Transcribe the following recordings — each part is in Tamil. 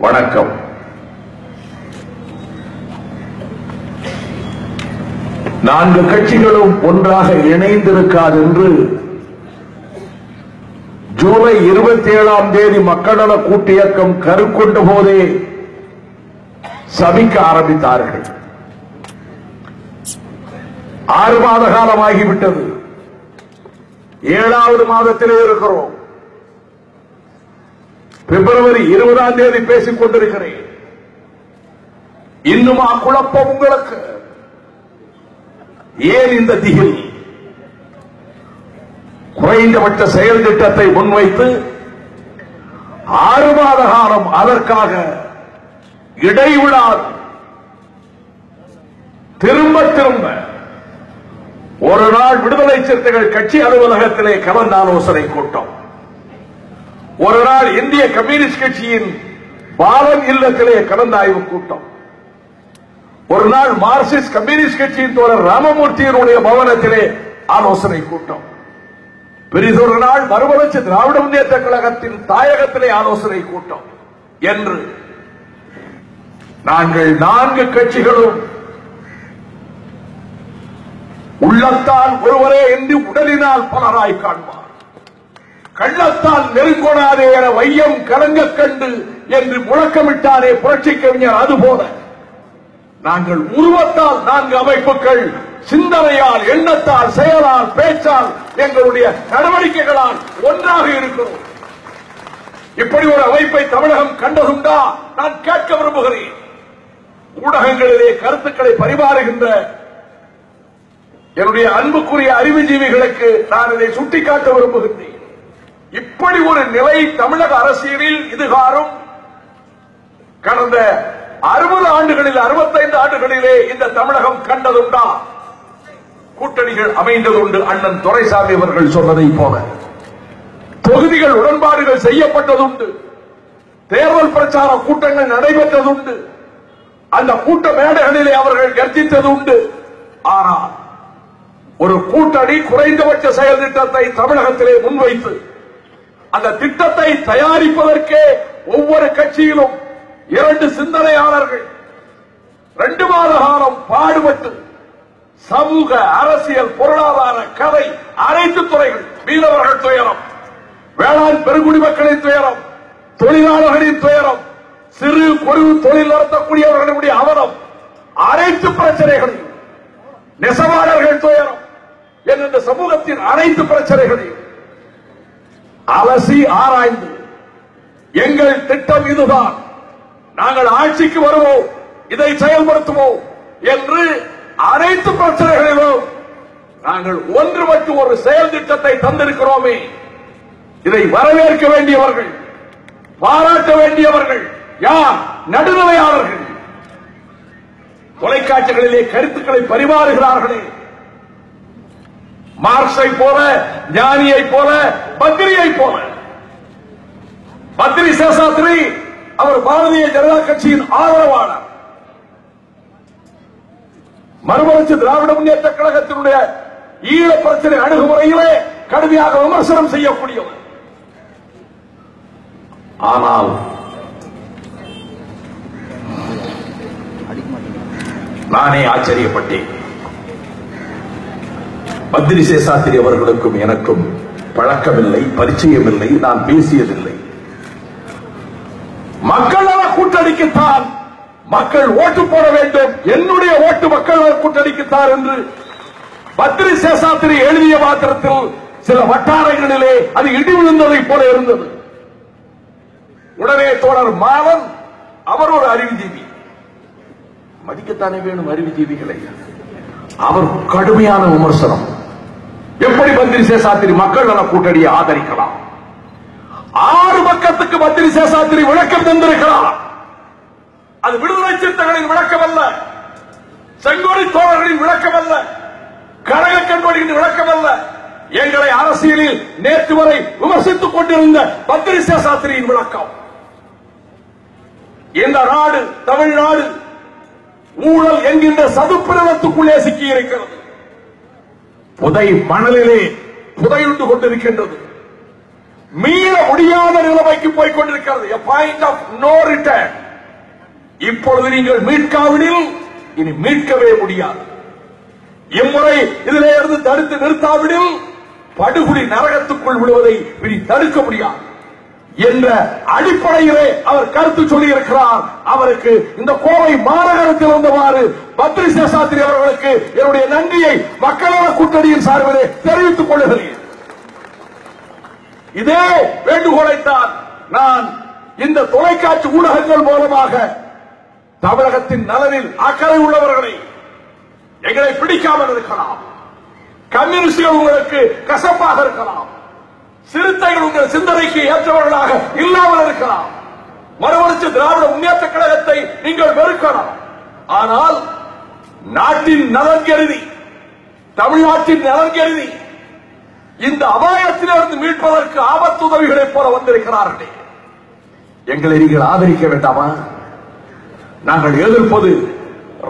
வணக்கம். நான்கு கட்சிகளும் ஒன்றாக இணைந்திருக்காது என்று ஜூலை 27ஆம் தேதி மக்கள் நல கூட்டு இயக்கம் கருக்கொண்ட போதே சபிக்க ஆரம்பித்தார்கள். 6 மாத காலமாகிவிட்டது. 7வது மாதத்திலே இருக்கிறோம். பிப்ரவரி 20ஆம் தேதி பேசிக் கொண்டிருக்கிறேன். இன்னுமா குழப்பம் உங்களுக்கு? ஏன் இந்த திகில்? குறைந்தபட்ச செயல் திட்டத்தை முன்வைத்து 6 மாத காலம் அதற்காக இடைவிடாது திரும்ப திரும்ப ஒரு நாள் விடுதலை சிறுத்தைகள் கட்சி அலுவலகத்திலே கலந்து ஆலோசனை கூட்டம், ஒரு நாள் இந்திய கம்யூனிஸ்ட் கட்சியின் பாலன் இல்லத்திலே கலந்தாய்வு கூட்டம், ஒரு நாள் மார்க்சிஸ்ட் கம்யூனிஸ்ட் கட்சியின் தோழர் ராமமூர்த்தியினுடைய பவனத்திலே ஆலோசனை கூட்டம், பெரிதொரு நாள் மறுமலர்ச்சி திராவிட முன்னேற்ற கழகத்தின் தாயகத்திலே ஆலோசனை கூட்டம் என்று நாங்கள் 4 கட்சிகளும் உள்ளத்தால் ஒருவரே என்று உடலினால் பலராய் காண்பார், கள்ளத்தால் நெருங்கொடாதே என வையம் கலங்க கண்டு என்று முழக்கமிட்டாரே புரட்சி கவிஞர். அதுபோல நாங்கள் உருவத்தால் 4 அமைப்புகள், சிந்தனையால், எண்ணத்தால், செயலால், பேச்சால், எங்களுடைய நடவடிக்கைகளால் ஒன்றாக இருக்கிறோம். இப்படி ஒரு அமைப்பை தமிழகம் கண்டதுண்டா? நான் கேட்க விரும்புகிறேன். ஊடகங்களிலே கருத்துக்களை பரிமாறுகின்ற என்னுடைய அன்புக்குரிய அறிவுஜீவிகளுக்கு நான் இதை சுட்டிக்காட்ட விரும்புகின்றேன். இப்படி ஒரு நிலை தமிழக அரசியலில் இதுகாரும் கடந்த 60 ஆண்டுகளில் 65 ஆண்டுகளிலே இந்த தமிழகம் கண்டதுண்டா? கூட்டணிகள் அமைந்ததுண்டு. அண்ணன் துரைசாமி அவர்கள் சொன்னதை போல தொகுதிகள் உடன்பாடுகள் செய்யப்பட்டதுண்டு. தேர்தல் பிரச்சார கூட்டங்கள் நடைபெற்றதுண்டு. அந்த கூட்ட மேடைகளிலே அவர்கள் கர்ஜித்தது உண்டு. ஆனால் ஒரு கூட்டணி குறைந்தபட்ச செயல் திட்டத்தை தமிழகத்திலே முன்வைத்து அந்த திட்டத்தை தயாரிப்பதற்கே ஒவ்வொரு கட்சியிலும் 2 சிந்தனையாளர்கள் 2 மாத காலம் பாடுபட்டு சமூக, அரசியல், பொருளாதார, கலை அனைத்து துறைகள், மீனவர்கள் துயரம், வேளாண் பெருங்குடி மக்களின் துயரம், தொழிலாளர்களின் துயரம், சிறு குறு தொழில் நடத்தக்கூடியவர்களுடைய அவலம், அனைத்து பிரச்சனைகளையும், நெசவாளர்கள் துயரம் என்ற சமூகத்தின் அனைத்து பிரச்சனைகளையும் அலசி ஆராய்ந்து எங்கள் திட்டம் இதுதான், நாங்கள் ஆட்சிக்கு வருவோம், இதை செயல்படுத்துவோம் என்று அனைத்து பிரச்சனைகளிலும் நாங்கள் ஒன்றுபட்டு ஒரு செயல் திட்டத்தை தந்திருக்கிறோமே. இதை வரவேற்க வேண்டியவர்கள், பாராட்ட வேண்டியவர்கள் யார்? நடுநிலையாளர்கள். தொலைக்காட்சிகளிலே கருத்துக்களை பரிமாறுகிறார்களே, மார்க்ஸை போல, ஞானியை போல, பத்ரியை போல. பத்ரி சேஷாத்ரி அவர் பாரதிய ஜனதா கட்சியின் ஆதரவாளர், மறுமலர்ச்சி திராவிட முன்னேற்ற கழகத்தினுடைய ஈழ பிரச்சனை அணுகுமுறையிலே கடுமையாக விமர்சனம் செய்யக்கூடியவர். ஆனால் நானே ஆச்சரியப்பட்டேன். பத்ரி சேஷாத்ரி அவர்களுக்கும் எனக்கும் பழக்கமில்லை, பரிச்சயமில்லை, நான் பேசியதில்லை. மக்கள் நல கூட்டணிக்குத்தான் மக்கள் ஓட்டு போட வேண்டும், என்னுடைய ஓட்டு மக்கள் நல கூட்டணிக்குத்தான் என்று பத்ரி சேஷாத்ரி எழுதிய மாத்திரத்தில் சில வட்டாரங்களிலே அது இடி விழுந்ததை போல இருந்தது. உடனே தோழர் மாலன் அவர் ஒரு அறிவுஜீவி, மதிக்கத்தானே வேணும் அறிவுஜீவிகளை. அவர் கடுமையான விமர்சனம். எப்படி பத்ரி சேஷாத்ரி மக்கள் நல கூட்டணியை ஆதரிக்கலாம்? 6 பக்கத்துக்கு பத்ரி சேஷாத்ரி விளக்கம் தந்திருக்கிறார். அது விடுதலை சிறுத்தைகளின் விளக்கம் அல்ல, செங்கோடி தோழர்களின் விளக்கம் அல்ல, கழக கண்கொடியின் விளக்கம் அல்ல. எங்களை அரசியலில் நேற்று வரை விமர்சித்துக் கொண்டிருந்த பத்ரி சேஷாத்ரியின் விளக்கம். இந்த நாடு, தமிழ்நாடு ஊழல் என்கின்ற சதுப்பு நிலத்துக்குள்ளே சிக்கி இருக்கிறது. புதை மணலிலே புதையுண்டு கொண்டிருக்கின்றது. மீள முடியாத நிலைமைக்கு போய் கொண்டிருக்கிறது. A point of no return. இப்பொழுது நீங்கள் மீட்காவிடில் இனி மீட்கவே முடியாது. இம்முறை இதிலே இருந்து தடுத்து நிறுத்தாவிடில் படுகொலை நரகத்துக்குள் விடுவதை இனி தடுக்க முடியாது என்ற அடிப்படையிலே அவர் கருத்து சொல்லியிருக்கிறார். அவருக்கு இந்த கோவை மாநகரத்தில் வந்தவாறு பத்ரி சேஷாத்ரி அவர்களுக்கு என்னுடைய நன்றியை மக்களவை கூட்டணியின் சார்பிலே தெரிவித்துக் கொள்கிறேன். இதே வேண்டுகோளைத்தான் நான் இந்த தொலைக்காட்சி ஊடகங்கள் மூலமாக தமிழகத்தின் நலனில் அக்கறை உள்ளவர்களை, எங்களை பிடிக்காமல் இருக்கலாம், கம்யூனிஸ்டுகள் உங்களுக்கு கசப்பாக இருக்கலாம், சிறுத்தைகள் உங்கள் சிந்தனைக்கு ஏற்றவர்களாக இல்லாமல் இருக்கலாம், மறுமலர்ச்சி திராவிட முன்னேற்ற கழகத்தை நீங்கள் வெறுக்கலாம். ஆனால் நாட்டின் நலன் கருதி, தமிழ்நாட்டின் நலன் கருதி இந்த அபாயத்திலிருந்து மீட்பதற்கு ஆபத்து உதவிகளைப் போல வந்திருக்கிறார்கள். எங்களை நீங்கள் ஆதரிக்க வேண்டாமா? நாங்கள் எதிர்ப்பது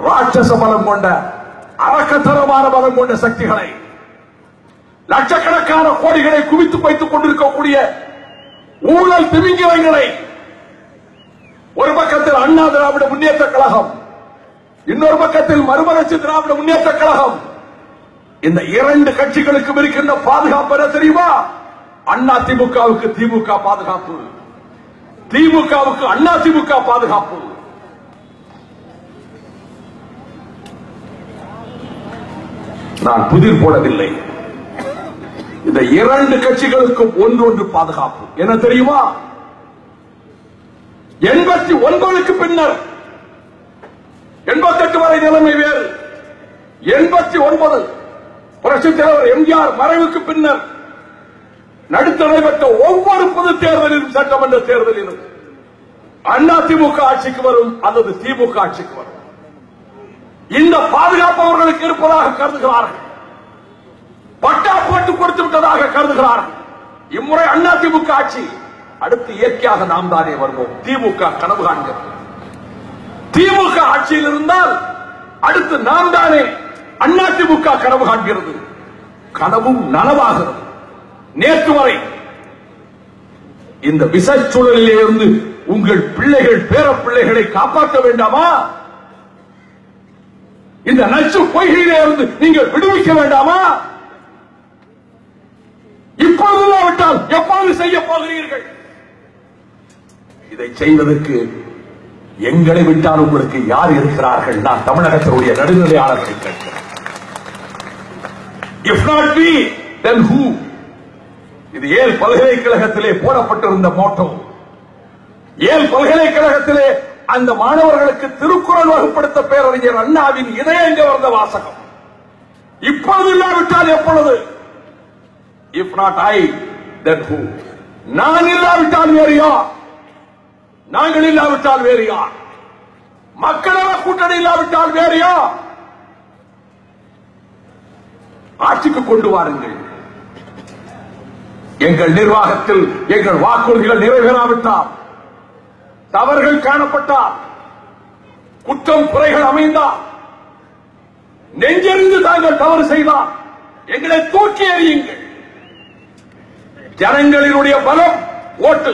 ராட்சச பலம் கொண்ட, அரக்கத்தனமான பலம் கொண்ட சக்திகளை, லட்சக்கணக்கான கோடிகளை குவித்து வைத்துக் கொண்டிருக்கக்கூடிய ஊழல் திமிங்கலங்களை. ஒரு பக்கத்தில் அண்ணா திராவிட முன்னேற்ற கழகம், இன்னொரு பக்கத்தில் மறுமலர்ச்சி திராவிட முன்னேற்ற கழகம். இந்த இரண்டு கட்சிகளுக்கும் இருக்கின்ற பாதுகாப்பு என்ன தெரியுமா? அண்ணா திமுகவுக்கு திமுக பாதுகாப்பு, திமுகவுக்கு அண்ணா திமுக பாதுகாப்பு. நான் புதிர் போடவில்லை. இந்த இரண்டு கட்சிகளுக்கும் ஒன்று பாதுகாப்பு. என்ன தெரியுமா? 89க்கு பின்னர், 88 வரை நிலைமை வேறு. 89 புரட்சித் தலைவர் எம்ஜிஆர் மறைவுக்கு பின்னர் நடுத்து நடைபெற்ற ஒவ்வொரு பொது தேர்தலிலும், சட்டமன்ற தேர்தலிலும் அண்ணா திமுக ஆட்சிக்கு வரும் அல்லது திமுக ஆட்சிக்கு வரும். இந்த பாதுகாப்பு அவர்களுக்கு இருப்பதாக கருதுகிறார்கள். பட்டா போட்டு கொடுத்து விட்டதாக கருதுகிறார்கள். இம்முறை அண்ணா திமுக ஆட்சி, அடுத்து இயற்கையாக நாம் தானே வருவோம். திமுக கனவு காண்கிறது. திமுக ஆட்சியில் இருந்தால் அடுத்து நாம் தானே அண்ணா திமுக கனவு காண்கிறது. கனவும் நனவாகிறது. நேற்று வரை இந்த விசச்சூழலிலே இருந்து உங்கள் பிள்ளைகள், பேர பிள்ளைகளை காப்பாற்ற வேண்டாமா? இந்த நச்சு பொய்கையிலே இருந்து நீங்கள் விடுவிக்க வேண்டாமா? இப்பொழுது இல்லாவிட்டால் எப்போது செய்ய போகிறீர்கள்? இதை செய்வதற்கு எங்களை விட்டால் உங்களுக்கு யார் இருக்கிறார்கள்? நான் தமிழகத்தினுடைய நடுநிலையாளர்களை கேட்கிறேன். If not we, then who? இது ஏல் பல்கலைக்கழகத்திலே போடப்பட்டிருந்த மோட்டோ. ஏல் பல்கலைக்கழகத்திலே அந்த மாணவர்களுக்கு திருக்குறள் வகுப்படுத்த பேரறிஞர் அண்ணாவின் இதயங்க வந்த வாசகம். இப்பொழுது இல்லாவிட்டால் எப்பொழுது? If not I, then who? நான் இல்லாவிட்டால் வேறு யார்? நாங்கள் இல்லாவிட்டால் வேறு யார்? மக்களவை கூட்டணி இல்லாவிட்டால் வேறு யார்? ஆட்சிக்கு கொண்டு வாருங்கள். எங்கள் நிர்வாகத்தில் எங்கள் வாக்குறுதிகள் நிறைவேறாவிட்டால், தவறுகள் காணப்பட்டால், குற்றம் குறைகள் அமைந்தால், நெஞ்செறிந்து தாங்கள் தவறு செய்தால் எங்களை தூக்கி எறியுங்கள். ஜனங்களினுடைய பலம் ஓட்டு.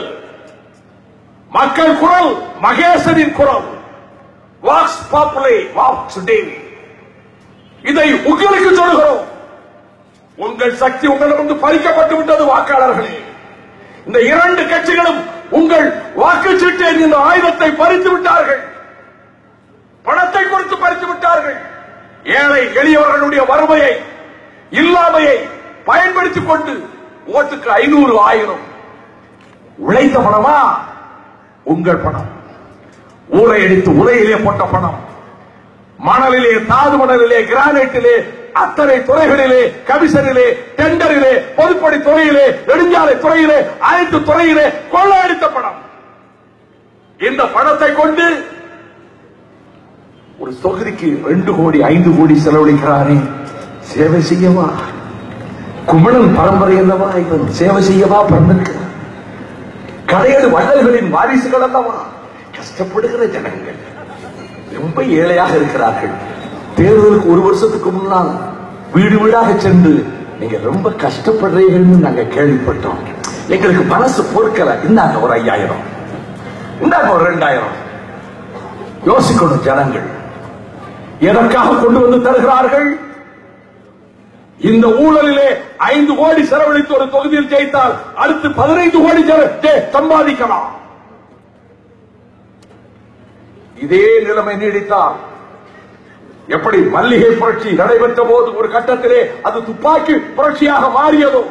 மக்கள் குரல் மகேசனின் குரல். வாக்ஸ் பாப்புலே வாக்ஸ் டேவி. இதை உங்களுக்கு சொல்கிறோம். உங்கள் சக்தி உங்களிடமிருந்து பறிக்கப்பட்டு விட்டது வாக்காளர்களே. இந்த இரண்டு கட்சிகளும் உங்கள் வாக்குச்சீட்டு என்ற ஆயுதத்தை பறித்து விட்டார்கள். பணத்தை கொடுத்து பறித்து விட்டார்கள். ஏழை எளியவர்களுடைய வறுமையை, இல்லாமையை பயன்படுத்திக் கொண்டு ஓட்டுக்கு 500 1000 உழைத்த பணமா? உங்கள் பணம். ஊரை அடித்து உரையிலே போட்ட பணம். மணலிலே, தாது மணலிலே, கிரானைட்டிலே, அத்தனை துறைகளிலே, கமிஷனிலே, டெண்டரிலே, பொதுப்பணி துறையிலே, நெடுஞ்சாலை துறையிலே, அனைத்து துறையிலே கொள்ளையடித்த பணம். இந்த பணத்தை கொண்டு ஒரு தொகுதிக்கு 2 கோடி 5 கோடி செலவழிக்கிறானே, சேவை செய்யவா? குமணன் பரம்பரை அல்லவா இவன்? சேவை செய்யவா பிறந்திருக்கிறார்? கடையது வள்ளல்களின் வாரிசுகள் அல்லவா? கஷ்டப்படுகிற ஜனங்கள் ரொம்ப ஏழையாக இருக்கிறார்கள். தேர்தலுக்கு 1 வருஷத்துக்கு முன்னால் வீடு வீடாக சென்று நீங்க ரொம்ப கஷ்டப்படுறீங்கன்னு நாங்க கேள்விப்பட்டோம். எங்களுக்கு மனசு பொறுக்கல. இந்தாங்க ஒரு 5000, இந்தாங்க ஒரு 2000. யோசிக்கணும் ஜனங்கள் எதற்காக கொண்டு வந்து தருகிறார்கள்? இந்த ஊழலிலே 5 கோடி செலவழித்து ஒரு தொகுதியில் ஜெயித்தால் அடுத்து 15 கோடி சம்பாதிக்கலாம். இதே நிலைமை நீடித்தால் எப்படி மல்லிகை புரட்சி நடைபெற்ற போது ஒரு கட்டத்திலே அது துப்பாக்கி புரட்சியாக மாறியதோ,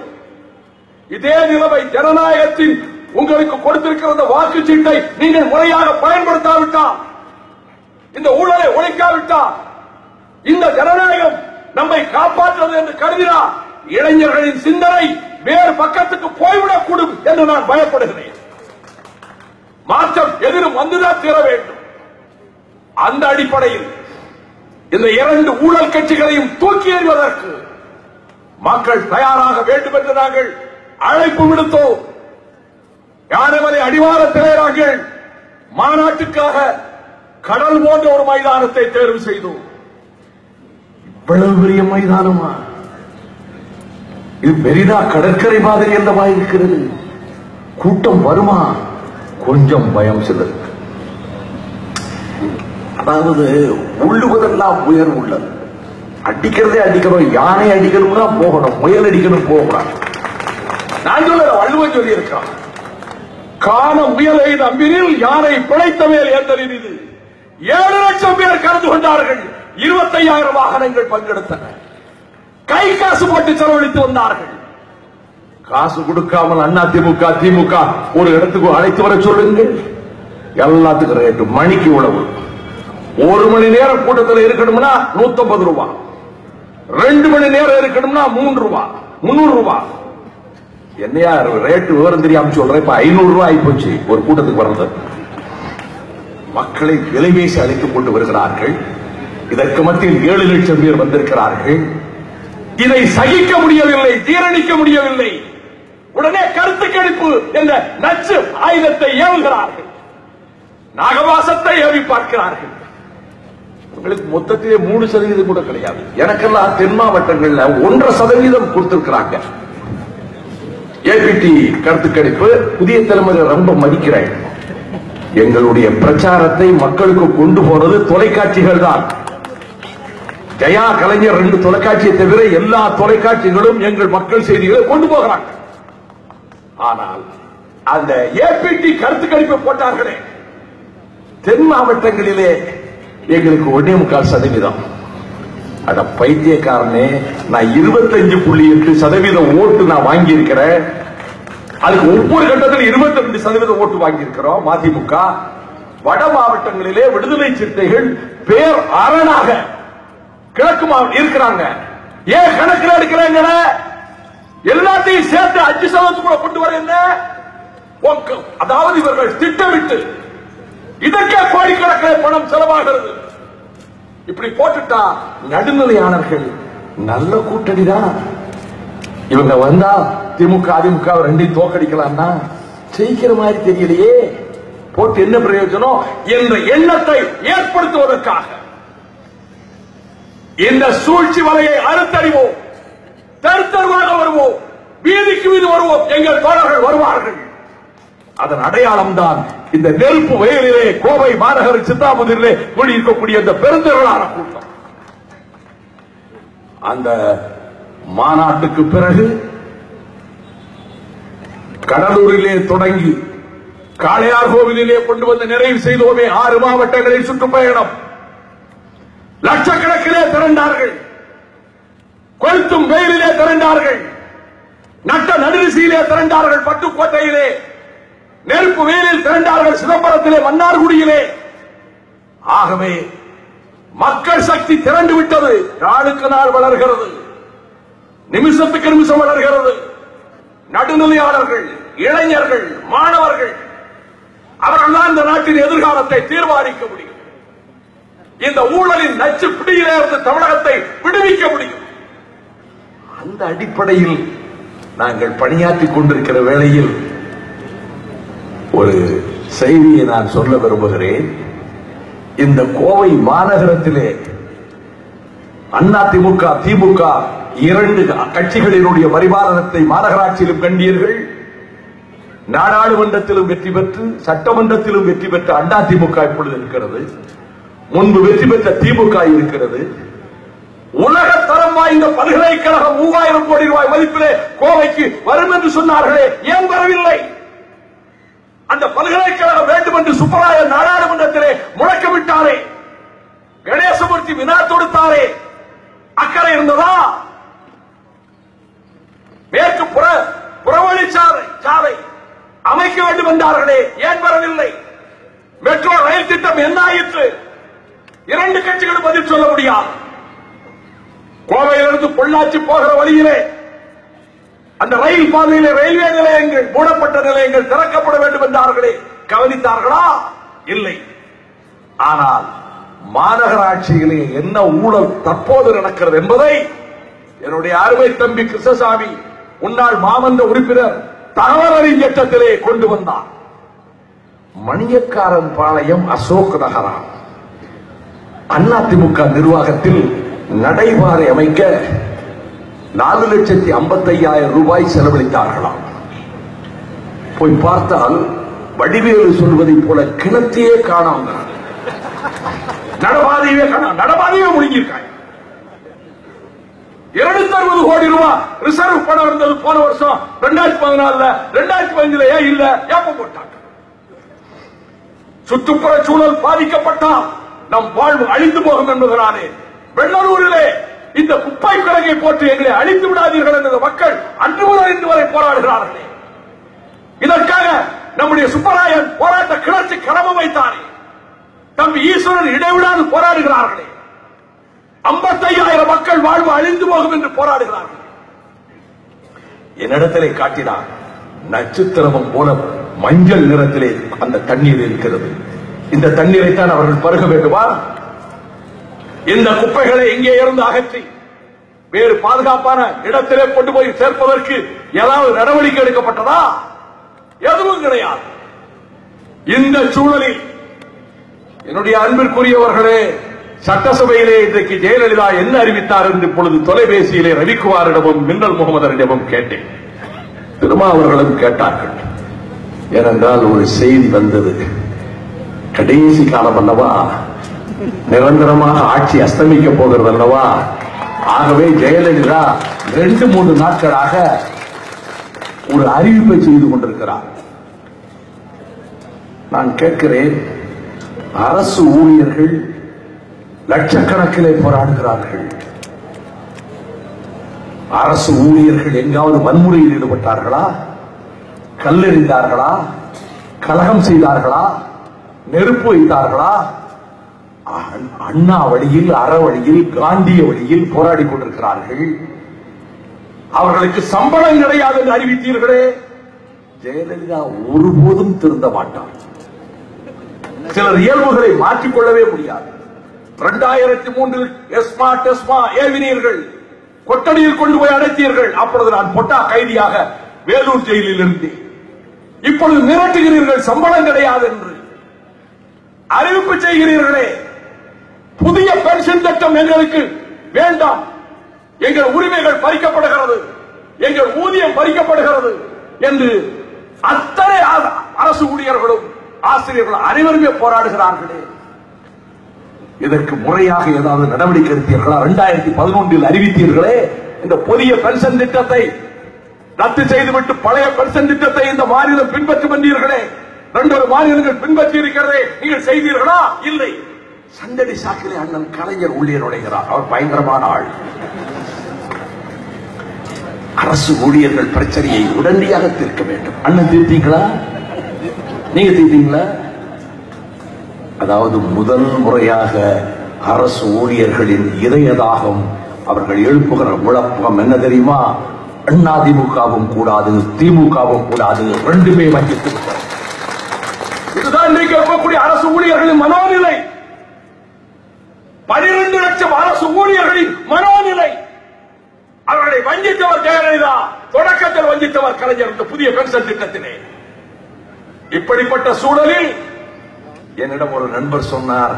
இதே நிலைமை ஜனநாயகத்தின் உங்களுக்கு கொடுத்திருக்கிற வாக்குச்சீட்டை நீங்கள் முறையாக பயன்படுத்தாவிட்டால், இந்த ஊழலை ஒழிக்காவிட்டால், இந்த ஜனநாயகம் நம்மை காப்பாற்றுவது என்று கருதினார் இளைஞர்களின் சிந்தனை வேறு பக்கத்துக்கு போய்விடக்கூடும் என்று நான் பயப்படுகிறேன். மாற்றம் எதிரும் வந்துதான் தீர வேண்டும். அந்த அடிப்படையில் இந்த 2 ஊழல் கட்சிகளையும் தூக்கி எறிவதற்கு மக்கள் தயாராக வேண்டும் என்று நாங்கள் அழைப்பு விடுத்தோம். யானைமலை அடிவாரத்திலே நாங்கள் மாநாட்டுக்காக கடல் போன்ற ஒரு மைதானத்தை தேர்வு செய்தோம். இவ்வளவு பெரிய மைதானமா? இது பெரிதா கடற்கரை மாதிரி அல்லவா இருக்கிறது? கூட்டம் வருமா? கொஞ்சம் பயம் சிலர். அதாவது உள்ளுவதெல்லாம் உயர்வு உள்ளது. அடிக்கிறதே அடிக்கணும். யானை அடிக்கணும்னா போகணும், முயல் அடிக்கணும் போகக்கூடாது. நான் சொல்ல வள்ளுவன் சொல்லி இருக்கான், காண முயலை நம்பினில் யானை பிழைத்த மேல் எந்தறிது. 7 லட்சம் பேர் கலந்து கொண்டார்கள். 25,000 வாகனங்கள் பங்கெடுத்தன. கை காசு போட்டு செலவழித்து வந்தார்கள். காசு கொடுக்காமல் அதிமுக திமுக ஒரு இடத்துக்கு அழைத்து வர சொல்லுங்கள். எல்லாத்துக்கும் ரேட்டு மணிக்கு உழவு. 1 மணி நேரம் கூட்டத்தில் இருக்கணும்னா 150 ரூபாய், 2 மணி நேரம் இருக்கணும்னா 3 ரூபாய், 300 ரூபாய். என்னையா ரேட்டு விவரம் தெரியாம சொல்றேன். இப்ப 500 ரூபாய் ஆயிப்போச்சு ஒரு கூட்டத்துக்கு வர்றது. மக்களை விலைபேசி அழைத்துக் கொண்டு வருகிறார்கள். இதற்கு மத்தியில் 7 லட்சம் பேர் வந்திருக்கிறார்கள். இதை சகிக்க முடியவில்லை, ஜீரணிக்க முடியவில்லை. உடனே கருத்து கணிப்பு என்ற நச்சு ஆயுதத்தை ஏவுகிறார்கள். நாகவாசத்தை ஏவி பார்க்கிறார்கள். உங்களுக்கு மொத்தத்திலே 3% கூட கிடையாது. எனக்கெல்லாம் தென் மாவட்டங்கள்ல 1.5% கொடுத்திருக்கிறாங்க. ஏபிடி கருத்து கணிப்பு புதிய தலைமுறை ரொம்ப மதிக்கிறேன். எங்களுடைய பிரச்சாரத்தை மக்களுக்கு கொண்டு போறது தொலைக்காட்சிகள் தான். ஜெயா கலைஞர் 2 தொலைக்காட்சியை தவிர எல்லா தொலைக்காட்சிகளும் எங்கள் மக்கள் செய்திகளை கொண்டு போகிறாங்க. ஆனால் அந்த ஏபிடி கருத்து கணிப்பை போட்டார்களே, தென் மாவட்டங்களிலே எங்களுக்கு 1.25%. அட பைத்தியக்காரனே, நான் 25.8% ஓட்டு நான் வாங்கி இருக்கிறேன். அதுக்கு ஒவ்வொரு கட்டத்தில் 22% ஓட்டு வாங்கி இருக்கிறோம் மதிமுக. வட மாவட்டங்களிலே விடுதலை சிறுத்தைகள் பேர் அரணாக கிழக்கு மாவட்டம் இருக்கிறாங்க. ஏன் கணக்கில் எடுக்கிறாங்க? எல்லாத்தையும் சேர்த்து 5% கொண்டு வர என்ன? அதாவது இவர்கள் திட்டமிட்டு இதற்கே கோடிக்கணக்கில் பணம் செலவாகிறது. இப்படி போட்டுட்டா நடுநிலையானவர்கள் நல்ல கூட்டணி தான். இவங்க வந்தா திமுக அதிமுக 2 தோக்கடிக்கலாம்னா ஜெயிக்கிற மாதிரி தெரியலையே, போட்டு என்ன பிரயோஜனம் என்ற எண்ணத்தை ஏற்படுத்துவதற்காக இந்த சூழ்ச்சி வலையை அறுத்தறிவோம். தருத்தருவாக வருவோம், வீதிக்கு வீதி வருவோம். எங்கள் தோழர்கள் வருவார்கள். அதன் அடையாளம் தான் இந்த நெருப்பு வயலிலே கோவை மாநகர சித்தாபுதிலே கூடியிருக்கக்கூடிய இந்த பெருந்திரளான கூட்டம். அந்த மாநாட்டுக்கு பிறகு கடலூரிலே தொடங்கி காளையார் கோவிலிலே கொண்டு வந்து நிறைவு செய்தோமே 6 மாவட்டங்களில் சுற்றுப்பயணம். லட்சக்கணக்கிலே திரண்டார்கள். கொளுத்தும் வெயிலிலே திரண்டார்கள். நட்ட நடுநிசையிலே திரண்டார்கள். பட்டுக்கோட்டையிலே நெருப்பு வெயிலில் திரண்டார்கள். சிதம்பரத்திலே, மன்னார்குடியிலே. ஆகவே மக்கள் சக்தி திரண்டு விட்டது. நாளுக்கு நாள் வளர்கிறது, நிமிஷத்துக்கு நிமிஷம் வளர்கிறது. நடுநிலையாளர்கள், இளைஞர்கள், மாணவர்கள், அவர்கள் தான் இந்த நாட்டின் எதிர்காலத்தை தீர்மானிக்க முடியும். இந்த ஊழலின் நச்சு பிடியிலே இருந்து தமிழகத்தை விடுவிக்க முடியும். அந்த அடிப்படையில் நாங்கள் பணியாற்றிக் கொண்டிருக்கிற வேளையில் ஒரு செய்தியை நான் சொல்ல விரும்புகிறேன். இந்த கோவை மாநகரத்திலே அதிமுக திமுக 2 கட்சிகளினுடைய பரிபாலனத்தை மாநகராட்சியிலும் கண்டீர்கள், நாடாளுமன்றத்திலும் வெற்றி பெற்று சட்டமன்றத்திலும் வெற்றி பெற்ற அதிமுக இப்பொழுது இருக்கிறது. முன்பு வெற்றி பெற்ற திமுக இருக்கிறது. உலக தரம் வாய்ந்த பல்கலைக்கழகம் 3000 கோடி ரூபாய் மதிப்பிலே கோவைக்கு வரும் என்று சொன்னார்களே, ஏன் வரவில்லை? அந்த பல்கலைக்கழகம் வேண்டும் என்று சுப்பராயன் நாடாளுமன்றத்திலே முழக்கமிட்டாரே, கணேசமூர்த்தி வினா தொடுத்தாரே, அக்கறை இருந்ததா? மேற்கு புறவழிச்சாலை அமைக்க வேண்டும் என்றார்களே, ஏன் வரவில்லை? மெட்ரோ ரயில் திட்டம் என்ன ஆயிற்று? 2 கட்சிகளும் பதில் சொல்ல முடியாது. கோவையிலிருந்து பொள்ளாச்சி போகிற வழியிலே அந்த ரயில் பாதையிலே ரயில்வே நிலையங்கள், மூடப்பட்ட நிலையங்கள் திறக்கப்பட வேண்டும் என்றார்களே, கவனித்தார்களா? இல்லை. ஆனால் மாநகராட்சியிலே என்ன ஊழல் தற்போது நடக்கிறது என்பதை என்னுடைய அருமை தம்பி கிருஷ்ணசாமி, முன்னாள் மாமன்ற உறுப்பினர், தகவல் அறியும் திட்டத்திலே கொண்டு வந்தார். மணியக்காரன் பாளையம் அசோக் நகரா அதிமுக நிர்வாகத்தில் நடைபாதை அமைக்க 4,55,000 ரூபாய் செலவழித்தார்களாம். போய் பார்த்தால் வடிவேலு சொல்வதை போல கிணத்தையே காணாம, நடபாதையே காணாம, நடபாதையே முடிஞ்சிருக்காங்க. 260 கோடி ரூபாய் ரிசர்வ் பணம் இருந்தது போன வருஷம் 2014. 2015 ஏன் இல்ல? ஏப்ப போட்டாங்க. சுற்றுப்புற சூழல் பாதிக்கப்பட்டால் நம் வாழ்வு அழிந்து போகும் என்பதனாலே வெள்ளலூரிலே இந்த குப்பை கிடங்கை போட்டு எங்களை அழித்து விடாதீர்கள் என்ற மக்கள் அன்று முதல் இன்று வரை போராடுகிறார்களே. இதற்காக நம்முடைய சுப்பராயன் போராட்ட கிளர்ச்சி கடமை வைத்தாரே, தம்பி ஈஸ்வரன் இடைவிடாது போராடுகிறார்களே. 55,000 மக்கள் வாழ்வு அழிந்து போகும் என்று போராடுகிறார்கள். என்னிடத்திலே காட்டினார், நட்சத்திரமும் போல மஞ்சள் நிறத்திலே அந்த தண்ணீர் இருக்கிறது. இந்த தண்ணீரை தான் அவர்கள் பருக வேண்டுமா? இந்த குப்பைகளை எங்கே இருந்து அகற்றி வேறு பாதுகாப்பான இடத்திலே கொண்டு போய் சேர்ப்பதற்கு ஏதாவது நடவடிக்கை எடுக்கப்பட்டதா? எதுவும் கிடையாது. இந்த சூழலில் என்னுடைய அன்பிற்குரியவர்களே, சட்டசபையிலே இன்றைக்கு ஜெயலலிதா என்ன அறிவித்தார் என்று இப்பொழுது தொலைபேசியிலே ரவிக்குமாரிடமும் மின்னல் முகமதரிடமும் கேட்டேன். திருமாவர்களும் கேட்டார்கள். ஏனென்றால் ஒரு செய்தி வந்தது, கடைசி காலம் அல்லவா, நிரந்தரமாக ஆட்சி அஸ்தமிக்க போகிறது அல்லவா, ஆகவே ஜெயலலிதா 2-3 நாட்களாக ஒரு அறிவிப்பை செய்து கொண்டிருக்கிறார். நான் கேட்கிறேன், அரசு ஊழியர்கள் லட்சக்கணக்கிலே போராடுகிறார்கள். அரசு ஊழியர்கள் எங்காவது வன்முறையில் ஈடுபட்டார்களா? கல்லெறிந்தார்களா? கலகம் செய்தார்களா? நெருப்பு வைத்தார்களா? அண்ணா வழியில், அற வழியில், காந்திய வழியில் போராடி கொண்டிருக்கிறார்கள். அவர்களுக்கு சம்பளம் கிடையாது என்று அறிவித்தீர்களே. ஜெயலலிதா ஒருபோதும் திருந்த மாட்டார். சிலர் இயல்புகளை மாற்றிக்கொள்ளவே முடியாது. 2003 எஸ்மா ஏவினீர்கள், கொட்டடியில் கொண்டு போய் அடைத்தீர்கள். அப்பொழுது நான் பொட்டா கைதியாக வேலூர் ஜெயிலில் இருந்தேன். இப்பொழுது மிரட்டுகிறீர்கள் சம்பளம் கிடையாது என்று. அறிவிப்பு செய்கிறீர்களே, புதிய பென்ஷன் திட்டம் எங்களுக்கு வேண்டாம், எங்கள் உரிமைகள் பறிக்கப்படுகிறது, எங்கள் ஊதியம் பறிக்கப்படுகிறது என்று அத்தனை அரசு ஊழியர்களும் ஆசிரியர்களும் அனைவருமே போராடுகிறார்களே. இதற்கு முறையாக ஏதாவது நடவடிக்கை எடுத்தீர்களா? 2011 அறிவித்தீர்களே இந்த புதிய பென்ஷன் திட்டத்தை ரத்து செய்துவிட்டு பழைய பென்ஷன் திட்டத்தை இந்த மாநிலம் பின்பற்றும் என்றீர்களே. 2 மாநிலங்கள் பின்பற்றி இருக்கிறதே, நீங்கள் செய்தீர்களா? இல்லை. சந்தடி சாக்கிலே அண்ணன் கலைஞர் உள்ளே நுழைகிறார். அவர் பயங்கரமான ஆள். அரசு ஊழியர்கள் பிரச்சனையை உடனடியாக தீர்க்க வேண்டும். அண்ணன் தீர்த்தீங்களா? நீங்க தீர்த்தீங்களா? அதாவது முதல் முறையாக அரசு ஊழியர்களின் இதயதாகம் அவர்கள் எழுப்புகிற முழக்கம் என்ன தெரியுமா? அதிமுகவும் கூடாது, திமுகவும் கூடாது, 2மே வஞ்சித்து விட்டார். இதுதான் இன்றைக்கு இருக்கக்கூடிய அரசு ஊழியர்களின் மனோநிலை. 12 லட்சம் அரசு ஊழியர்களின் மனோநிலை. அவர்களை வஞ்சித்தவர் ஜெயலலிதா, தொடக்கத்தில் வஞ்சித்தவர் கலைஞர். இந்த புதிய பென்ஷன் திட்டத்திலே இப்படிப்பட்ட சூழலில் என்னிடம் ஒரு நண்பர் சொன்னார்,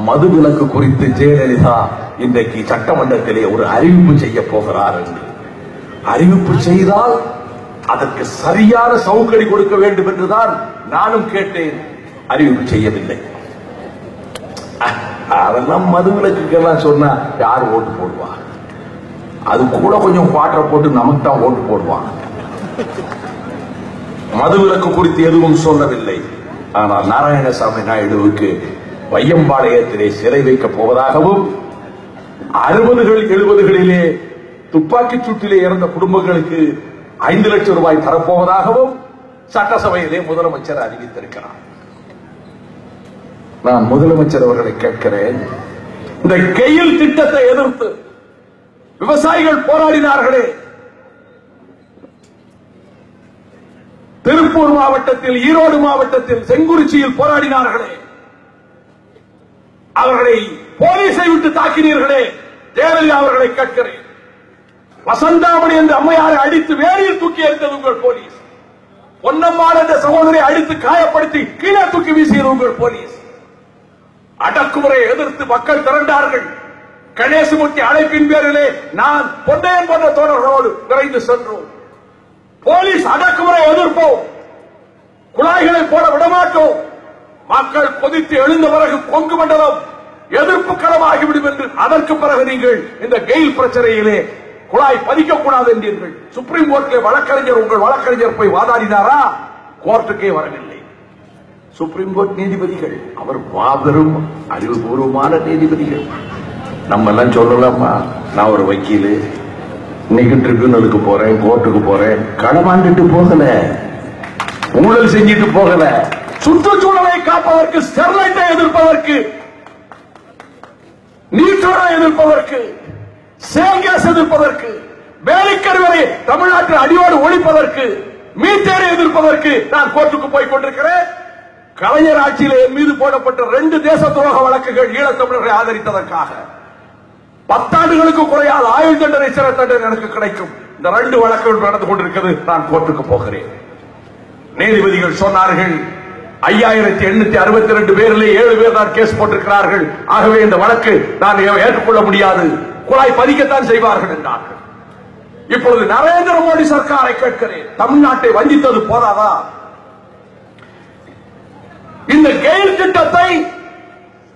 மதுவிலக்கு குறித்து ஜெயலலிதா இன்றைக்கு சட்டமன்றத்திலே ஒரு அறிவிப்பு செய்ய போகிறார் என்று. அறிவிப்பு செய்தால் அதற்கு சரியான சவுக்கடி கொடுக்க வேண்டும் என்றுதான் நானும் கேட்டேன். அறிவிப்பு செய்யவில்லை. அதெல்லாம் மதுவிலக்குக்கெல்லாம் சொன்னா யார் ஓட்டு போடுவா? அது கூட கொஞ்சம் குவாட்டர் போட்டு நமக்கு தான் ஓட்டு போடுவாங்க. மதுவிலக்கு குறித்து எதுவும் சொல்லவில்லை. ஆனால் நாராயணசாமி நாயுடுவுக்கு வையம்பாளையத்திலே சிறை வைக்கப் போவதாகவும் 60கள் 70களிலே துப்பாக்கி சூட்டிலே இறந்த குடும்பங்களுக்கு 5 லட்சம் ரூபாய் தரப்போவதாகவும் சட்டசபையிலே முதலமைச்சர் அறிவித்திருக்கிறார். நான் முதலமைச்சர் அவர்களை கேட்கிறேன், இந்த கெயில் திட்டத்தை எதிர்த்து விவசாயிகள் போராடினார்களே, திருப்பூர் மாவட்டத்தில், ஈரோடு மாவட்டத்தில், செங்குறிச்சியில் போராடினார்களே, அவர்களை போலீஸை விட்டு தாக்கினீர்களே, ஜெயலலிதா அவர்களை கேட்கிறேன். வசந்தாமணி என்ற அம்மையாரை அடித்து வேரில் தூக்கி எறிந்தது உங்கள் போலீஸ். பொன்னம்மாள் என்ற சகோதரியை அடித்து காயப்படுத்தி கீழே தூக்கி வீசியது உங்கள் போலீஸ். அடக்குமுறையை எதிர்த்து மக்கள் திரண்டார்கள். கணேசமூர்த்தி அழைப்பின் பேரிலே நான் பொன்னையன் போன்ற தோழர்களோடு விரைந்து சென்றோம். போலீஸ் அடக்குமுறை எதிர்ப்போம், குழாய்களை போட விடமாட்டோம். மக்கள் கொதித்து எழுந்த பிறகு கொங்கு மண்டலம் எதிர்ப்பு களமாகிவிடும் என்று அதற்கு பிறகு நீங்கள் இந்த கெயில் பிரச்சனையிலே குழாய் பதிக்கக்கூடாது என்றீர்கள். சுப்ரீம் கோர்ட்டிலே வழக்கறிஞர், உங்கள் வழக்கறிஞர் போய் வாதாடினாரா? கோர்ட்டுக்கே வரவில்லை. சுப்ரீம் கோர்ட் நீதிபதிகள் அவர் மாபெரும் அறிவுபூர்வமான நீதிபதிகள். நம்ம எல்லாம் சொல்லலாமா, நான் ஒரு வக்கீல், இன்னைக்கு ட்ரிபியூனலுக்கு போறேன், கோர்ட்டுக்கு போறேன், களமாண்டுட்டு போகல, ஊழல் செஞ்சிட்டு போகல. சுற்றுச்சூழலை காப்பதற்கு, ஸ்டெர்லைட்டை எதிர்ப்பதற்கு, நீட்டோரை எதிர்ப்பதற்கு, சேங்கேஸ் எதிர்ப்பதற்கு, வேலைக்கருவரை தமிழ்நாட்டில் அடியோடு ஒழிப்பதற்கு, மீத்தேரை எதிர்ப்பதற்கு நான் கோர்ட்டுக்கு போய் கொண்டிருக்கிறேன். கலைஞர் ஆட்சியில் என் மீது போடப்பட்ட 2 தேச துரோக வழக்குகள் ஈழத்தமிழர்களை ஆதரித்ததற்காக 10 ஆண்டுகளுக்கு குறையாத ஆயுள் தண்டனை, சிறை தண்டனை எனக்கு கிடைக்கும். இந்த 2 வழக்குகள் நடந்து கொண்டிருக்கிறது. நான் கோர்ட்டுக்கு போகிறேன். நீதிபதிகள் சொன்னார்கள், 5862 பேரிலே 7 பேர் தான் கேஸ் போட்டிருக்கிறார்கள். ஆகவே இந்த வழக்கு நான் ஏற்றுக்கொள்ள முடியாது, குழாய் பதிக்கத்தான் செய்வார்கள் என்றார்கள். இப்பொழுது நரேந்திர மோடி சர்க்காரை கேட்கிறேன், தமிழ்நாட்டை வஞ்சித்தது போதாதா? இந்த கெயில் திட்டத்தை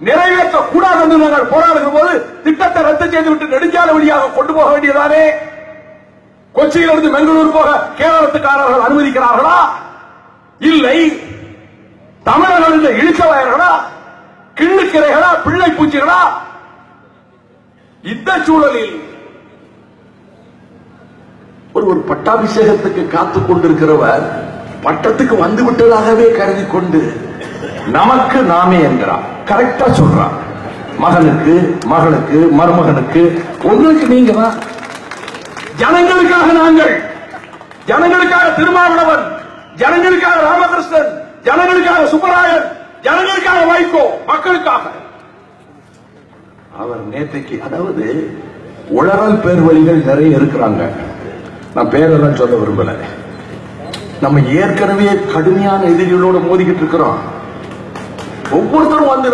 நிறைவேற்றக்கூடாது என்று நாங்கள் போராடுகிற போது திட்டத்தை ரத்து செய்துவிட்டு நெடுஞ்சாலை வழியாக கொண்டு போக வேண்டியதானே? கொச்சியிலிருந்து பெங்களூர் போக கேரளத்துக்காரர்கள் அனுமதிக்கிறார்களா? இல்லை. தமிழர்கள் இழிச்சவாயர்களா, கிள்ளுக்கிரைகளா, பிள்ளை பூச்சிகளா? இந்த சூழலில் ஒரு பட்டாபிஷேகத்துக்கு காத்துக் கொண்டிருக்கிறவர் பட்டத்துக்கு வந்து விட்டதாகவே கருதி கொண்டு நமக்கு நாமே என்கிறார். கரெக்டா சொல்றார். மகனுக்கு, மகளுக்கு, மருமகனுக்கு, உங்களுக்கு நீங்க தான். ஜனங்களுக்காக நாங்கள், ஜனங்களுக்காக திருமாவளவன், ஜனங்களுக்காக ராமகிருஷ்ணன், ஜனங்களுக்காக சுப்பராயன், ஜனங்களுக்காக வைகோ, மக்களுக்காக. அவர் நேற்றைக்கு, அதாவது உளறல் பேர் வழிகள் நிறைய இருக்கிறாங்க. நான் பேரெல்லாம் சொல்ல விரும்பல. நம்ம ஏற்கனவே கடுமையான எதிரிகளோடு மோதிக்கிட்டு இருக்கிறோம். ஒவ்வொருத்தரும் வந்து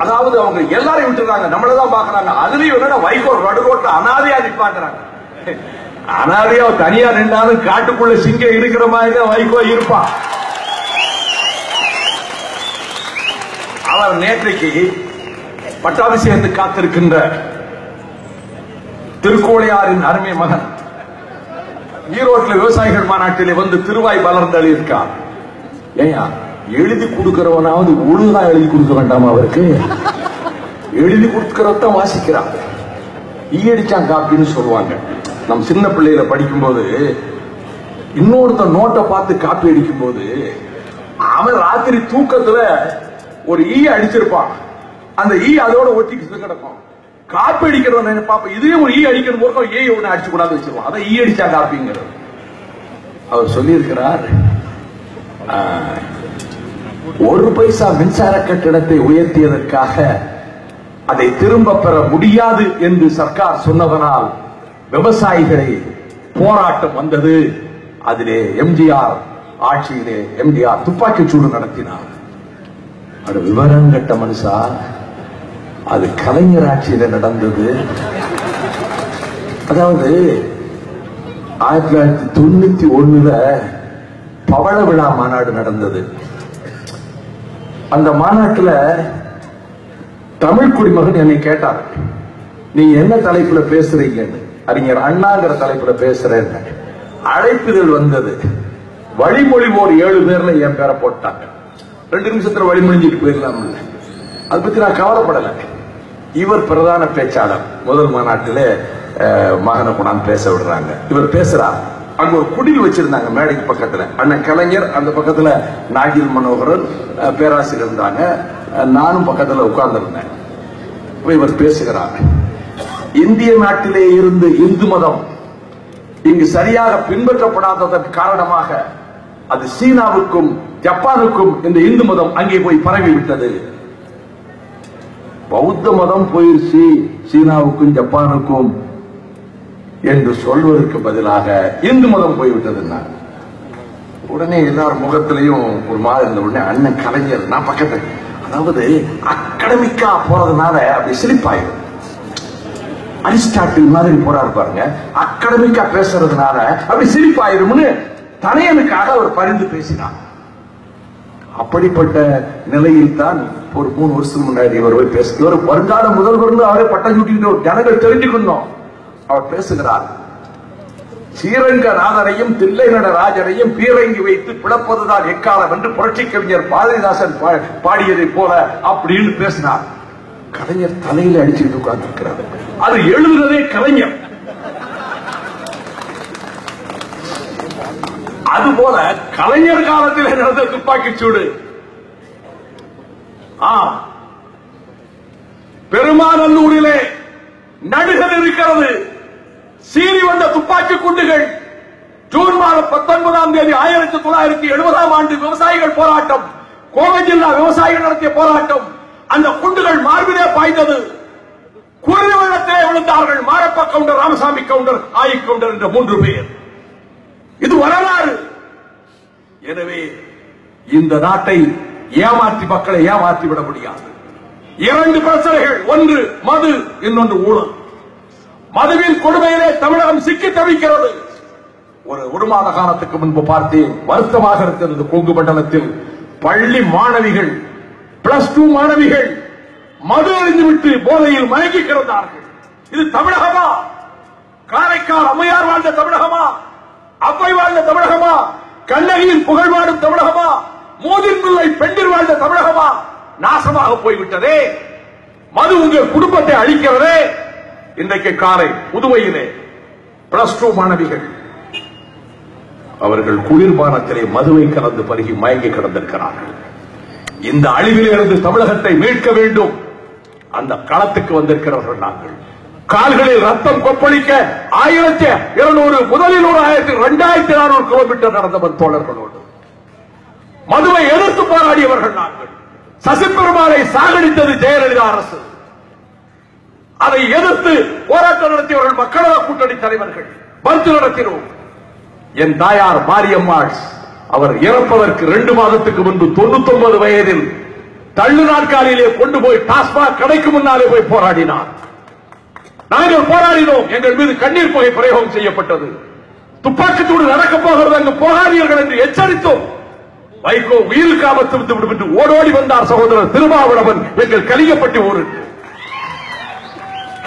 அதாவது அவங்க எல்லாரையும் விட்டுறாங்க, நம்மளதான் பாக்குறாங்க. அதுலயும் என்னன்னா வைகோ நடுரோட்ல அனாதையா நிப்பாக்குறாங்க. அனாதையா தனியா நின்றாலும் காட்டுக்குள்ள சிங்கம் இருக்கிற மாதிரி தான் வைகோ இருப்பான். அவர் நேற்றைக்கு பட்டாபிஷேகத்துக்கு காத்திருக்கின்ற திருக்கோளையாரின் அருமை மகன் ஈரோட்டில் விவசாயிகள் மாநாட்டிலே வந்து திருவாய் வளர்ந்தளி இருக்கார். ஏயா எழுதி கொடுக்கிறவனாவது ஒழுங்கா எழுதி கொடுக்க வேண்டாமா? அவருக்கு எழுதி கொடுக்கிறதான் வாசிக்கிறான். ஈயடிச்சான் காப்பின்னு சொல்லுவாங்க. நம் சின்ன பிள்ளையில படிக்கும் போது இன்னொருத்த நோட்டை பார்த்து காப்பி அடிக்கும் போது அவன் ராத்திரி தூக்கத்துல ஒரு ஈ அடிச்சிருப்பான். அந்த ஈ அதோட ஒட்டிக்கிட்டு கிடக்கும். காப்பி அடிக்கிறவன் பாப்ப இதே ஒரு ஈ அடிக்கணும் போது ஈ ஒண்ணு அடிச்சு கூடாது வச்சிருவான். அதை ஈ அடிச்சா காப்பிங்கிறது. அவர் சொல்லி இருக்கிறார், 1 பைசா மின்சார கட்டணத்தை உயர்த்தியதற்காக அதை திரும்ப பெற முடியாது என்று சர்க்கார் சொன்னதனால் விவசாயிகளை போராட்டம் வந்தது. அதிலே எம்ஜிஆர் ஆட்சியிலே எம்ஜிஆர் துப்பாக்கிச் சூடு நடத்தினார். அது விவரம் கட்ட மனுஷா, அது கலைஞர் ஆட்சியில நடந்தது. அதாவது 1991 பவள விழா மாநாடு நடந்தது. அந்த மாநாட்டில் தமிழ் குடிமகன் என்னை கேட்டார், நீங்க என்ன தலைப்புல பேசுறீங்கன்னு. அறிஞர் அண்ணாங்கிற தலைப்புல பேசுறேன். அழைப்புதல் வந்தது. வழிமொழிவோர் 7 பேர்ல என் பேரை போட்டாங்க. 2 நிமிஷத்துல வழிமொழிஞ்சிட்டு போயிடலாம். அதை பத்தி நான் கவலைப்படல. இவர் பிரதான பேச்சாளர். முதல் மாநாட்டிலே மகனை கொண்டாந்து பேச விடுறாங்க. இவர் பேசுறார். அங்க ஒரு குடில் வச்சிருந்தாங்க மேடைக்கு பக்கத்துல. அண்ணன் கலைஞர் அந்த பக்கத்துல, நாகில் மனோகரன் பேராசிரியர் இருந்தாங்க. நானும் பக்கத்துல உட்கார்ந்து இருந்தேன். இவர் பேசுகிறார். இந்திய நாட்டிலே இருந்து இந்து மதம் இங்கு சரியாக பின்பற்றப்படாததற்கு காரணமாக அது சீனாவுக்கும் ஜப்பானுக்கும் இந்த இந்து மதம் அங்கே போய் பரவிவிட்டது. பௌத்த மதம் போயிருச்சு சீனாவுக்கும் ஜப்பானுக்கும் என்று சொல்வதற்கு பதிலாக இந்து மதம் போய்விட்டது. உடனே எல்லார் முகத்திலையும் ஒரு மாதிரி இருந்த உடனே அண்ணன் கலைஞர், நான் பக்கத்தில், அதாவது அகடமிக்கா போறதுனால அப்படி சிரிப்பாயிடும். அரிஸ்டாட்டில் மாதிரி போறாரு பாருங்க. அகடமிக்கா பேசுறதுனால அப்படி சிரிப்பாயிரும்னு தனையனுக்காக அவர் பரிந்து பேசினார். அப்படிப்பட்ட நிலையில் தான் ஒரு 3 வருஷம் முன்னாடி இவர் போய் பேச, இவர் வருங்கால முதல்வர் அவரே பட்டம் சூட்டிட்டு ஜனங்கள் தெரிஞ்சுக்கணும். அவர் பேசுகிறார். ஸ்ரீரங்கநாதரையும் தில்லை நடராஜரையும் பீரங்கி வைத்து பிளப்பதுதான் எக்காலம் என்று புரட்சி கவிஞர் பாரதிதாசன் பாடியதை போல அப்படின்னு பேசினார். கலைஞர் தலையில அடிச்சுட்டு உட்கார்ந்து இருக்கிறார். அது எழுதுறதே கலைஞர். அதுபோல கலைஞர் காலத்தில் நடந்த துப்பாக்கி சூடு, பெருமாநல்லூரிலே நடுகள் இருக்கிறது. சீறி வந்த துப்பாக்கி குண்டுகள். ஜூன் மாதம் 19ஆம் தேதி 1970ஆம் ஆண்டு விவசாயிகள் போராட்டம், கோவை ஜில்லா விவசாயிகள் நடத்திய போராட்டம். அந்த குண்டுகள் மார்பிலே பாய்ந்தது. குருதி வெள்ளத்திலே விழுந்தார்கள். மாரப்ப கவுண்டர், ராமசாமி கவுண்டர், ஆயி கவுண்டர் என்ற 3 பேர். இது வரலாறு. எனவே இந்த நாட்டை ஏமாற்றி மக்களை ஏமாற்றி விட முடியாது. 2 பிரச்சனைகள், ஒன்று மது, இன்னொன்று ஊழல். மதுவின் கொடுமையிலே தமிழகம் சிக்கி தவிக்கிறது. ஒரு மாத காலத்துக்கு முன்பு பார்த்தேன், வருத்தமாக இருக்கிறது. கொங்கு மண்டலத்தில் பள்ளி மாணவிகள், +2 மாணவிகள் மது அறிந்துவிட்டு போதையில் மயங்கி கிடந்தார்கள். இது தமிழகமா? காரைக்கால் அம்மையார் வாழ்ந்த தமிழகமா? அவ்வை வாழ்ந்த தமிழகமா? கண்ணகியின் புகழ் வாடும் தமிழகமா? மோதின் பிள்ளை பெண்டிர் வாழ்ந்த தமிழகமா? நாசமாக போய்விட்டதே. மது உங்கள் குடும்பத்தை அழிக்கிறதே. இன்றைக்கு காரை புதுவையிலே +2 மாணவிகள் அவர்கள் குளிர்பானத்திலே மதுவை கலந்து பருகி மயங்கி கிடந்திருக்கிறார்கள். இந்த அழிவிலிருந்து தமிழகத்தை மீட்க வேண்டும். அந்த களத்துக்கு வந்திருக்கிறவர்கள் நாங்கள். கால்களில் ரத்தம் கொப்பளிக்க 1200 முதலில் 2400 கிலோமீட்டர் நடந்தவர் தோழர்களோடு. மதுவை எதிர்த்து போராடியவர்கள் நாங்கள். சசிபெருமாளை சாகடித்தது ஜெயலலிதா அரசு. அதை எதிர்த்து போராட்டம் நடத்தியவர்கள் மக்களவை கூட்டணி தலைவர்கள். மறுத்து நடத்தினோம். என் தாயார் மாரியம்மாள் அவர் இறப்பதற்கு 2 மாதத்துக்கு முன்பு 99 வயதில் தள்ளு நாற்காலியிலே கொண்டு போய் டாஸ்மாக் கடைக்கு முன்னாலே போய் போராடினார். நாங்கள் போராடினோம். எங்கள் மீது கண்ணீர் புகை பிரயோகம் செய்யப்பட்டது. துப்பாக்கிச்சூடு நடக்கப் போகிறது, அங்கு போகாதீர்கள் என்று எச்சரித்தோம். வைகோ உயிருக்கு ஆபத்து விட்டு விட்டு ஓடோடி வந்தார் சகோதரர் திருமாவளவன் எங்கள் கலிங்கப்பட்டி ஊருக்கு.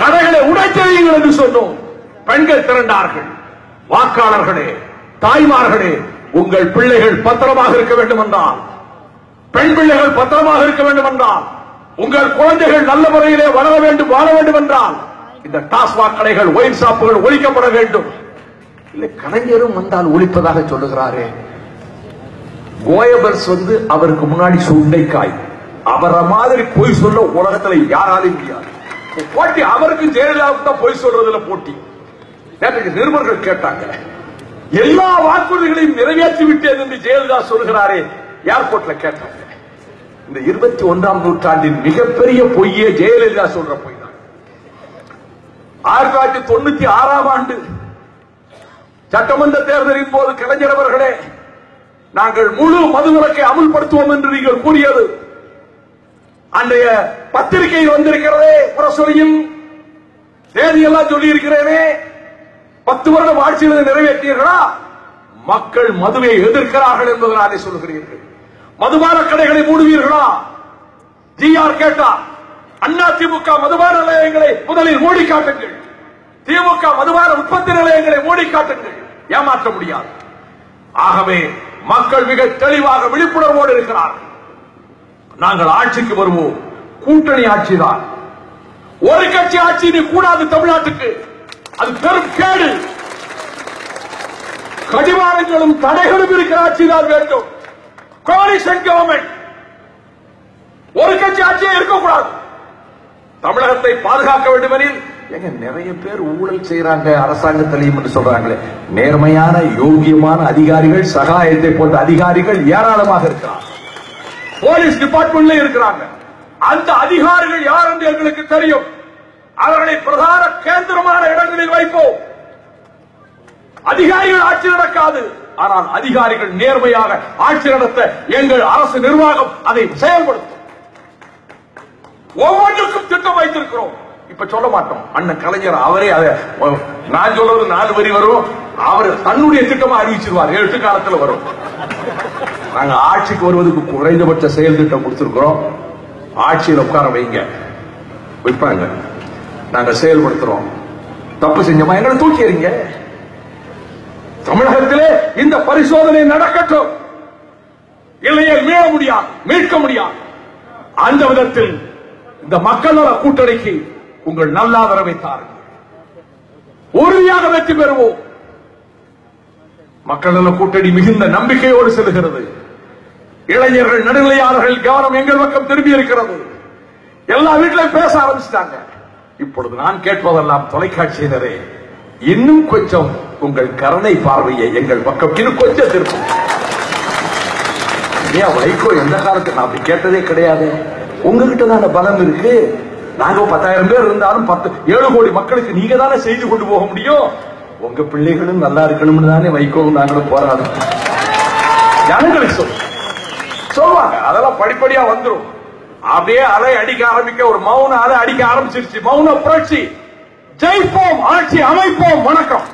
கடைகளை உடைத்தெறியுங்கள் என்று சொன்னோம். பெண்கள் திரண்டார்கள். வாக்காளர்களே, தாய்மார்களே, உங்கள் பிள்ளைகள் பத்திரமாக இருக்க வேண்டும் என்றால், பெண் பிள்ளைகள் பத்திரமாக இருக்க வேண்டும் என்றால், உங்கள் குழந்தைகள் நல்ல முறையிலே வளர வேண்டும், வாழ வேண்டும் என்றால் இந்த டாஸ்மாக் கடைகள், ஒயின் ஷாப்புகள் ஒழிக்கப்பட வேண்டும். இல்லை, கலைஞரும் வந்தால் ஒழிப்பதாக சொல்லுகிறாரே. கோயபர்ஸ் அவருக்கு முன்னாடி சுண்டைக்காய். அவரை மாதிரி பொய் சொல்ல உலகத்தில் யாராலையும் முடியாது. போட்டி அவருக்கு ஜெயலலிதாவுக்கு தான் பொய் சொல்றதுல போட்டி. நிருபர்கள் கேட்டாங்க, எல்லா வாக்குறுதிகளையும் நிறைவேற்றி விட்டேன் என்று ஜெயலலிதா சொல்கிறாரே, ஏர்போர்ட்ல கேட்டாங்க. இந்த 21ஆம் நூற்றாண்டின் மிகப்பெரிய பொய்யே ஜெயலலிதா சொல்ற பொய் தான். 1996ஆம் ஆண்டு சட்டமன்ற தேர்தலின் போது கலைஞர் அவர்களே, நாங்கள் முழு மதுவிலக்கை அமுல்படுத்துவோம் என்று நீங்கள் கூறியது அன்றைய பத்திரிகையில் வந்திருக்கிறதே, புரசொலியில் தேதியெல்லாம் சொல்லி இருக்கிறேனே. 10 வருடம் ஆட்சியில் நிறைவேற்றீர்களா? மக்கள் மதுவை எதிர்க்கிறார்கள் என்பதனாலே சொல்கிறீர்கள். மதுபான கடைகளை மூடுவீர்களா? ஜிஆர் கேட்டார். அண்ணா திமுக மதுபான நிலையங்களை முதலில் மூடி காட்டுங்கள், திமுக மதுபான உற்பத்தி நிலையங்களை மூடி காட்டுங்கள். ஏமாற்ற முடியாது. ஆகவே மக்கள் மிக தெளிவாக விழிப்புணர்வோடு இருக்கிறார்கள். நாங்கள் ஆட்சிக்கு வருவோம். கூட்டணி ஆட்சிதான். ஒரு கட்சி ஆட்சி நீ கூடாது தமிழ்நாட்டுக்கு. அது பெரும் கேடு. கடிவாளங்களும் தடைகளும் இருக்கிற ஆட்சிதான் வேண்டும். Coalition government. ஒரு கட்சி ஆட்சியே இருக்கக்கூடாது. தமிழகத்தை பாதுகாக்க வேண்டும் எனில் எங்க நிறைய பேர் ஊழல் செய்யறாங்க அரசாங்கத்திலையும் என்று சொல்றாங்களே. நேர்மையான யோகியமான அதிகாரிகள், சகாயத்தை போன்ற அதிகாரிகள் ஏராளமாக இருக்கிறார். போலீஸ் டிபார்ட்மெண்ட்ல இருக்கிறாங்க. அந்த அதிகாரிகள் யார் என்று எங்களுக்கு தெரியும். அவர்களை பிரதான கேந்திரமான இடங்களில் வைப்போம். அதிகாரிகள் ஆட்சி நடக்காது. ஆனால் அதிகாரிகள் நேர்மையாக ஆட்சி நடத்த எங்கள் அரசு நிர்வாகம் அதை செயல்படுத்தும். ஒவ்வொன்றுக்கும் திட்டம் வைத்திருக்கிறோம். இப்ப சொல்ல மாட்டோம். அண்ணன் கலைஞர் அவரே அதை நான் சொல்றது 4 வரி வரும். அவர் தன்னுடைய திட்டமா அறிவிச்சிருவார். 8 காலத்தில் வரும். நாங்க ஆட்சிக்கு வருவதற்கு குறைந்தபட்ச செயல் திட்டம் கொடுத்திருக்கிறோம். ஆட்சியில் உட்கார வைங்க, வைப்பாங்க. நாங்க செயல்படுத்துறோம். தப்பு செஞ்சோமா எங்களை தூக்கி எறிங்க. தமிழகத்திலே இந்த பரிசோதனை நடக்கட்டும். இல்லையே மீட்க முடியாது. அந்த விதத்தில் இந்த மக்கள் நல கூட்டணிக்கு உங்கள் நல்ல ஆதரவை தாருங்கள். உறுதியாக வெற்றி பெறுவோம். மக்கள் நல கூட்டணி மிகுந்த நம்பிக்கையோடு செல்கிறது. இளைஞர்கள், நடுநிலையாளர்கள் கவனம் எங்கள் பக்கம் திரும்பி இருக்கிறது. எல்லா வீட்டிலும் பேச ஆரம்பிச்சிட்டாங்க. இப்பொழுது நான் கேட்பதெல்லாம் தொலைக்காட்சியினரே, இன்னும் கொஞ்சம் உங்கள் கருணை பார்வையை எங்கள் பக்கம் இன்னும் கொஞ்சம் திருப்பும். வைகோ எந்த காலத்துக்கு நான் அப்படி கேட்டதே கிடையாது. உங்ககிட்ட தானே பலம் இருக்கு. நாங்க 10,000 பேர் இருந்தாலும் 7 கோடி மக்களுக்கு நீங்க தானே செய்தி கொண்டு போக முடியும். உங்க பிள்ளைகளும் நல்லா இருக்கணும்னு தானே வைகோவும் நாங்களும் போராடும். ஜனங்களுக்கு சொல்லுவாங்க. அதெல்லாம் படிப்படியா வந்துடும். அப்படியே அலை அடிக்க ஆரம்பிக்க ஒரு மௌன அலை அடிக்க ஆரம்பிச்சிருச்சு. மௌன புரட்சி. ஜெயிப்போம், ஆட்சி அமைப்போம். வணக்கம்.